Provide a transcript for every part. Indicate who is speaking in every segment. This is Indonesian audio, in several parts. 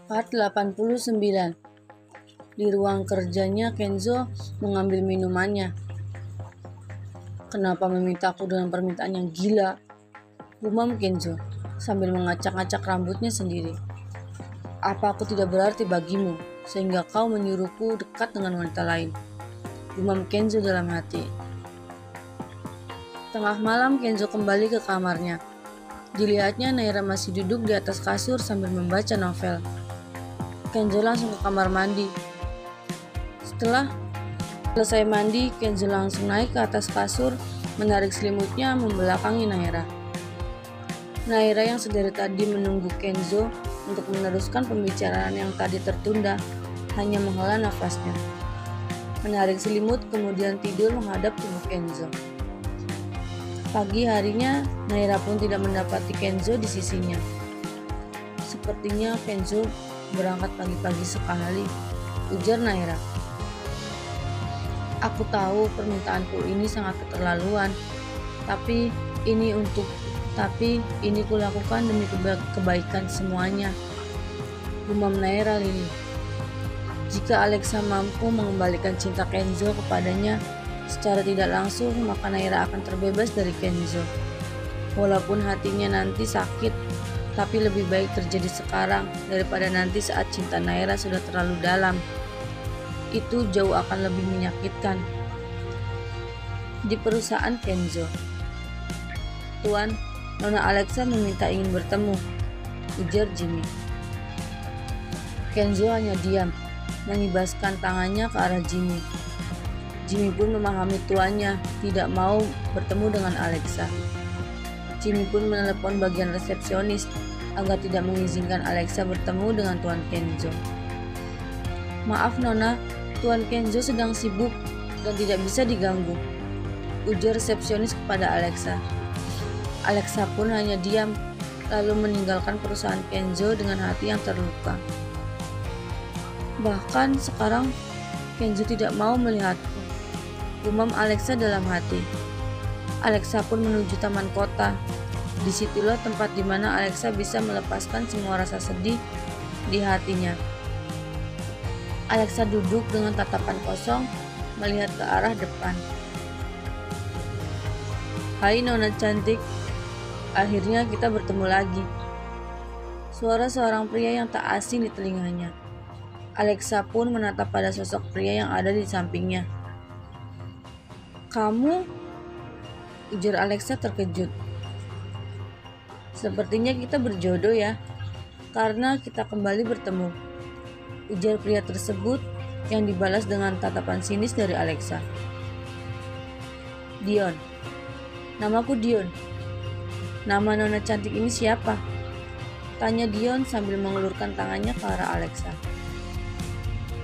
Speaker 1: Part 89. Di ruang kerjanya Kenzo mengambil minumannya. "Kenapa memintaku dengan permintaan yang gila?" gumam Kenzo sambil mengacak-acak rambutnya sendiri. "Apa aku tidak berarti bagimu sehingga kau menyuruhku dekat dengan wanita lain?" gumam Kenzo dalam hati. Tengah malam Kenzo kembali ke kamarnya. Dilihatnya Naira masih duduk di atas kasur sambil membaca novel. Kenzo langsung ke kamar mandi. Setelah selesai mandi, Kenzo langsung naik ke atas kasur, menarik selimutnya membelakangi Naira. Naira yang sedari tadi menunggu Kenzo untuk meneruskan pembicaraan yang tadi tertunda, hanya menghela nafasnya. Menarik selimut kemudian tidur menghadap tubuh Kenzo. Pagi harinya, Naira pun tidak mendapati Kenzo di sisinya. "Sepertinya Kenzo berangkat pagi-pagi sekali," ujar Naira. "Aku tahu permintaanku ini sangat keterlaluan, tapi ini kulakukan demi kebaikan semuanya," gumam Naira lirih. Jika Alexa mampu mengembalikan cinta Kenzo kepadanya secara tidak langsung, maka Naira akan terbebas dari Kenzo. Walaupun hatinya nanti sakit, tapi lebih baik terjadi sekarang daripada nanti saat cinta Naira sudah terlalu dalam. Itu jauh akan lebih menyakitkan. Di perusahaan Kenzo. "Tuan, Nona Alexa meminta ingin bertemu," ujar Jimmy. Kenzo hanya diam, mengibaskan tangannya ke arah Jimmy. Jimmy pun memahami tuannya tidak mau bertemu dengan Alexa. Jimmy pun menelepon bagian resepsionis agar tidak mengizinkan Alexa bertemu dengan Tuan Kenzo. "Maaf Nona, Tuan Kenzo sedang sibuk dan tidak bisa diganggu," ujar resepsionis kepada Alexa. Alexa pun hanya diam, lalu meninggalkan perusahaan Kenzo dengan hati yang terluka. "Bahkan sekarang Kenzo tidak mau melihatku," gumam Alexa dalam hati. Alexa pun menuju taman kota. Disitulah tempat di mana Alexa bisa melepaskan semua rasa sedih di hatinya. Alexa duduk dengan tatapan kosong, melihat ke arah depan. "Hai Nona cantik, akhirnya kita bertemu lagi," suara seorang pria yang tak asing di telinganya. Alexa pun menatap pada sosok pria yang ada di sampingnya. "Kamu?" ujar Alexa terkejut. "Sepertinya kita berjodoh ya, karena kita kembali bertemu," ujar pria tersebut yang dibalas dengan tatapan sinis dari Alexa. "Dion, namaku Dion. Nama Nona cantik ini siapa?" tanya Dion sambil mengulurkan tangannya ke arah Alexa.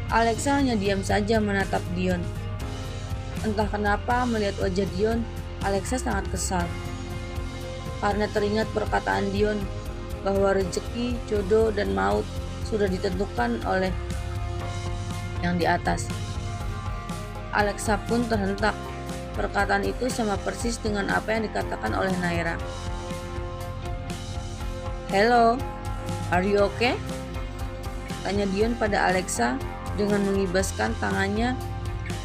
Speaker 1: Alexa hanya diam saja menatap Dion. Entah kenapa melihat wajah Dion, Alexa sangat kesal. Karena teringat perkataan Dion bahwa rezeki, jodoh, dan maut sudah ditentukan oleh yang di atas. Alexa pun terhentak. Perkataan itu sama persis dengan apa yang dikatakan oleh Naira. "Hello, are you okay?" tanya Dion pada Alexa dengan mengibaskan tangannya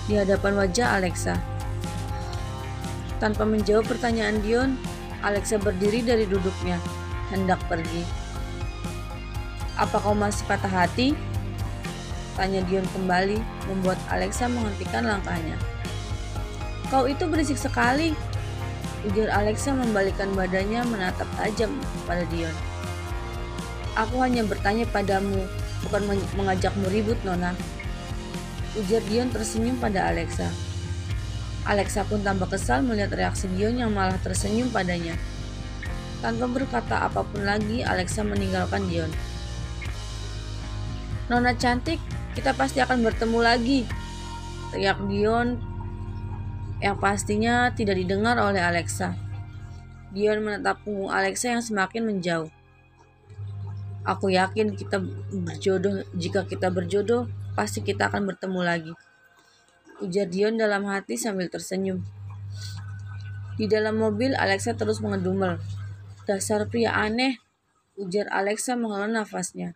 Speaker 1: di hadapan wajah Alexa. Tanpa menjawab pertanyaan Dion, Alexa berdiri dari duduknya, hendak pergi. "Apa kau masih patah hati?" tanya Dion kembali, membuat Alexa menghentikan langkahnya. "Kau itu berisik sekali," ujar Alexa membalikkan badannya menatap tajam pada Dion. "Aku hanya bertanya padamu, bukan mengajakmu ribut, Nona," ujar Dion tersenyum pada Alexa. Alexa pun tambah kesal melihat reaksi Dion yang malah tersenyum padanya. Tanpa berkata apapun lagi, Alexa meninggalkan Dion. "Nona cantik, kita pasti akan bertemu lagi," teriak Dion yang pastinya tidak didengar oleh Alexa. Dion menatap punggung Alexa yang semakin menjauh. "Aku yakin jika kita berjodoh, pasti kita akan bertemu lagi," ujar Dion dalam hati sambil tersenyum. Di dalam mobil, Alexa terus mengedumel. "Dasar pria aneh," ujar Alexa menghela nafasnya.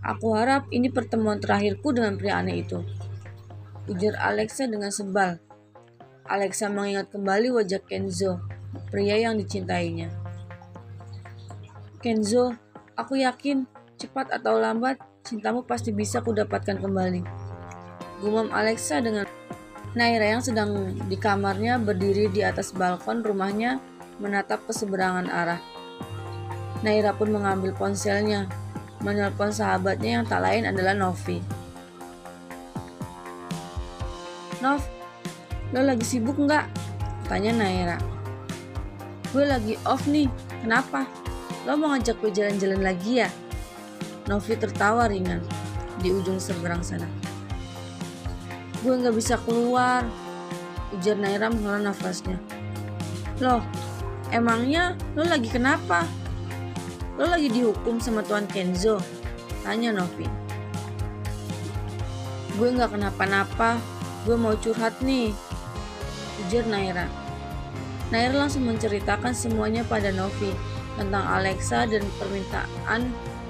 Speaker 1: Aku harap ini pertemuan terakhirku dengan pria aneh itu, ujar Alexa dengan sebal. Alexa mengingat kembali wajah Kenzo, pria yang dicintainya. Kenzo, aku yakin cepat atau lambat cintamu pasti bisa kudapatkan kembali, gumam Alexa dengan Naira yang sedang di kamarnya berdiri di atas balkon rumahnya menatap ke seberangan arah. Naira pun mengambil ponselnya, menelpon sahabatnya yang tak lain adalah Novi. Nov, lo lagi sibuk nggak? Tanya Naira. Gue lagi off nih, kenapa? Lo mau ngajak gue jalan-jalan lagi ya? Novi tertawa ringan di ujung seberang sana. Gue nggak bisa keluar, ujar Naira menghela nafasnya. Loh, emangnya lo lagi kenapa? Lo lagi dihukum sama Tuan Kenzo? Tanya Novi. Gue gak kenapa-napa, gue mau curhat nih, ujar Naira. Naira langsung menceritakan semuanya pada Novi tentang Alexa dan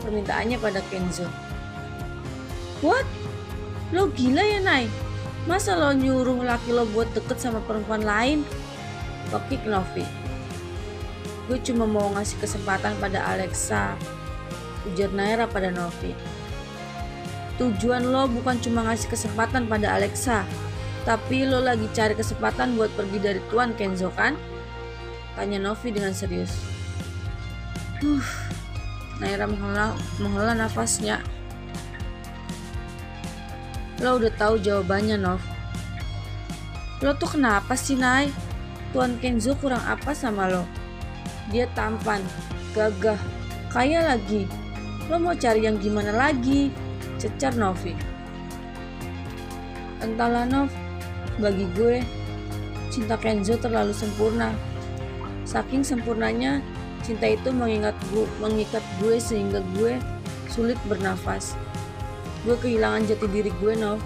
Speaker 1: permintaannya pada Kenzo. What? Lo gila ya, Nay? Masa lo nyuruh laki lo buat deket sama perempuan lain? Kokik Novi. Gue cuma mau ngasih kesempatan pada Alexa, ujar Naira pada Novi. Tujuan lo bukan cuma ngasih kesempatan pada Alexa, tapi lo lagi cari kesempatan buat pergi dari Tuan Kenzo kan? Tanya Novi dengan serius. Naira menghela nafasnya. Lo udah tahu jawabannya, Nov. Lo tuh kenapa sih, Nay? Tuan Kenzo kurang apa sama lo? Dia tampan, gagah, kaya lagi. Lo mau cari yang gimana lagi? Cecar Novi. Entahlah Nov, bagi gue, cinta Kenzo terlalu sempurna. Saking sempurnanya, cinta itu mengikat gue sehingga gue sulit bernafas. Gue kehilangan jati diri gue, Nov.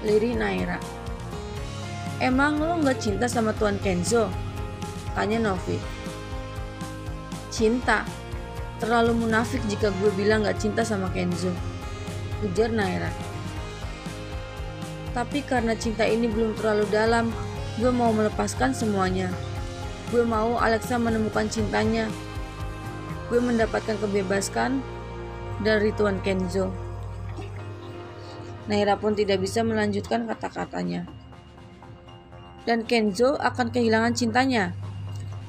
Speaker 1: Lirih Naira. Emang lo gak cinta sama Tuan Kenzo? Tanya Novi. Cinta? Terlalu munafik jika gue bilang gak cinta sama Kenzo, ujar Naira. Tapi karena cinta ini belum terlalu dalam, gue mau melepaskan semuanya. Gue mau Alexa menemukan cintanya. Gue mendapatkan kebebasan dari Tuan Kenzo. Naira pun tidak bisa melanjutkan kata-katanya. Dan Kenzo akan kehilangan cintanya,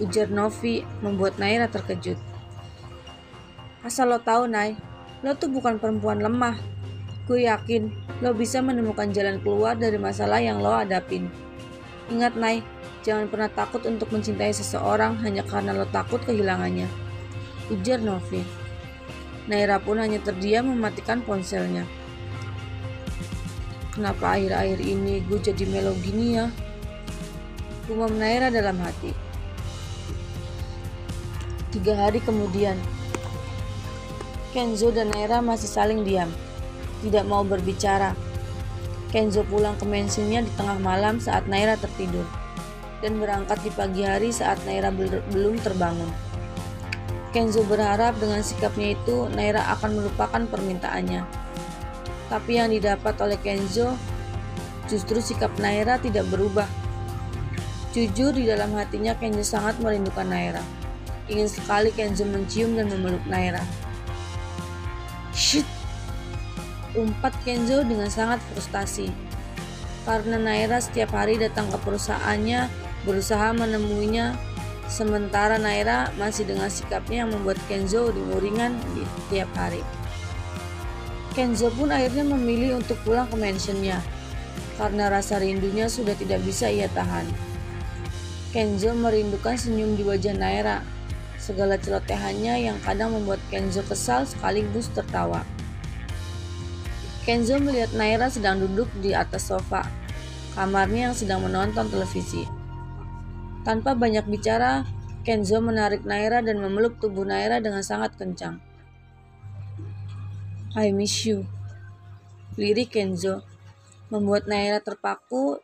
Speaker 1: ujar Novi membuat Naira terkejut. Asal lo tahu, Nay, lo tuh bukan perempuan lemah. Gue yakin lo bisa menemukan jalan keluar dari masalah yang lo hadapin. Ingat, Nay, jangan pernah takut untuk mencintai seseorang hanya karena lo takut kehilangannya, ujar Novi. Naira pun hanya terdiam mematikan ponselnya. Kenapa akhir-akhir ini gue jadi melo gini ya? Gumam Naira dalam hati. 3 hari kemudian, Kenzo dan Naira masih saling diam, tidak mau berbicara. Kenzo pulang ke mansionnya di tengah malam saat Naira tertidur, dan berangkat di pagi hari saat Naira belum terbangun. Kenzo berharap dengan sikapnya itu Naira akan melupakan permintaannya. Tapi yang didapat oleh Kenzo justru sikap Naira tidak berubah. Jujur di dalam hatinya Kenzo sangat merindukan Naira. Ingin sekali Kenzo mencium dan memeluk Naira. Shit! Umpat Kenzo dengan sangat frustasi. Karena Naira setiap hari datang ke perusahaannya berusaha menemuinya, sementara Naira masih dengan sikapnya yang membuat Kenzo dimuringan di tiap hari. Kenzo pun akhirnya memilih untuk pulang ke mansionnya karena rasa rindunya sudah tidak bisa ia tahan. Kenzo merindukan senyum di wajah Naira, segala celotehannya yang kadang membuat Kenzo kesal sekaligus tertawa. Kenzo melihat Naira sedang duduk di atas sofa kamarnya yang sedang menonton televisi. Tanpa banyak bicara, Kenzo menarik Naira dan memeluk tubuh Naira dengan sangat kencang. I miss you, lirik Kenzo, membuat Naira terpaku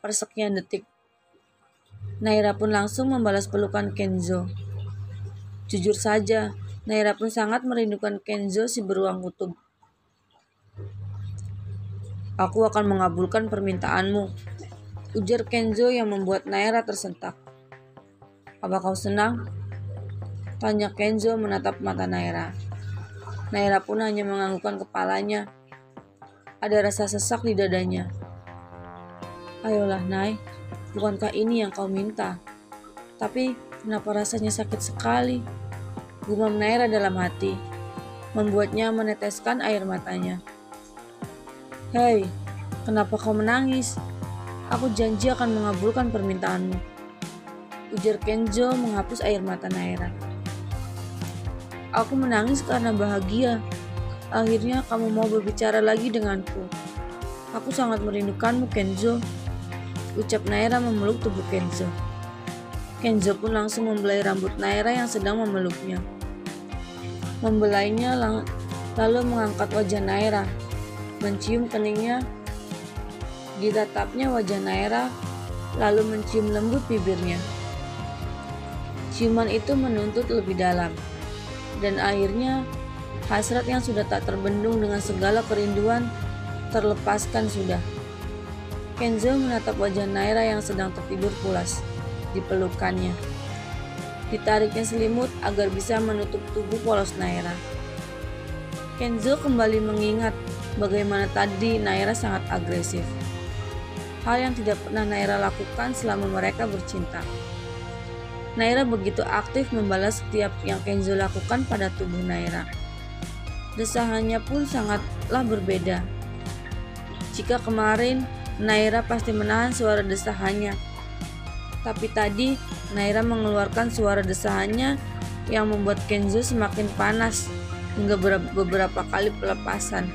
Speaker 1: persekian detik. Naira pun langsung membalas pelukan Kenzo. Jujur saja, Naira pun sangat merindukan Kenzo si beruang kutub. Aku akan mengabulkan permintaanmu, ujar Kenzo yang membuat Naira tersentak. Apa kau senang? Tanya Kenzo menatap mata Naira. Naira pun hanya menganggukkan kepalanya. Ada rasa sesak di dadanya. Ayolah, Nay, bukankah ini yang kau minta? Tapi kenapa rasanya sakit sekali? Gumam Naira dalam hati, membuatnya meneteskan air matanya. Hei, kenapa kau menangis? Aku janji akan mengabulkan permintaanmu, ujar Kenzo menghapus air mata Naira. Aku menangis karena bahagia. Akhirnya kamu mau berbicara lagi denganku. Aku sangat merindukanmu, Kenzo, ucap Naira memeluk tubuh Kenzo. Kenzo pun langsung membelai rambut Naira yang sedang memeluknya. Membelainya lalu mengangkat wajah Naira, mencium keningnya, ditatapnya wajah Naira, lalu mencium lembut bibirnya. Ciuman itu menuntut lebih dalam, dan akhirnya hasrat yang sudah tak terbendung dengan segala kerinduan terlepaskan sudah. Kenzo menatap wajah Naira yang sedang tertidur pulas di pelukannya. Ditariknya selimut agar bisa menutup tubuh polos Naira. Kenzo kembali mengingat bagaimana tadi Naira sangat agresif. Hal yang tidak pernah Naira lakukan selama mereka bercinta. Naira begitu aktif membalas setiap yang Kenzo lakukan pada tubuh Naira. Desahannya pun sangatlah berbeda. Jika kemarin Naira pasti menahan suara desahannya, tapi tadi Naira mengeluarkan suara desahannya yang membuat Kenzo semakin panas hingga beberapa kali pelepasan.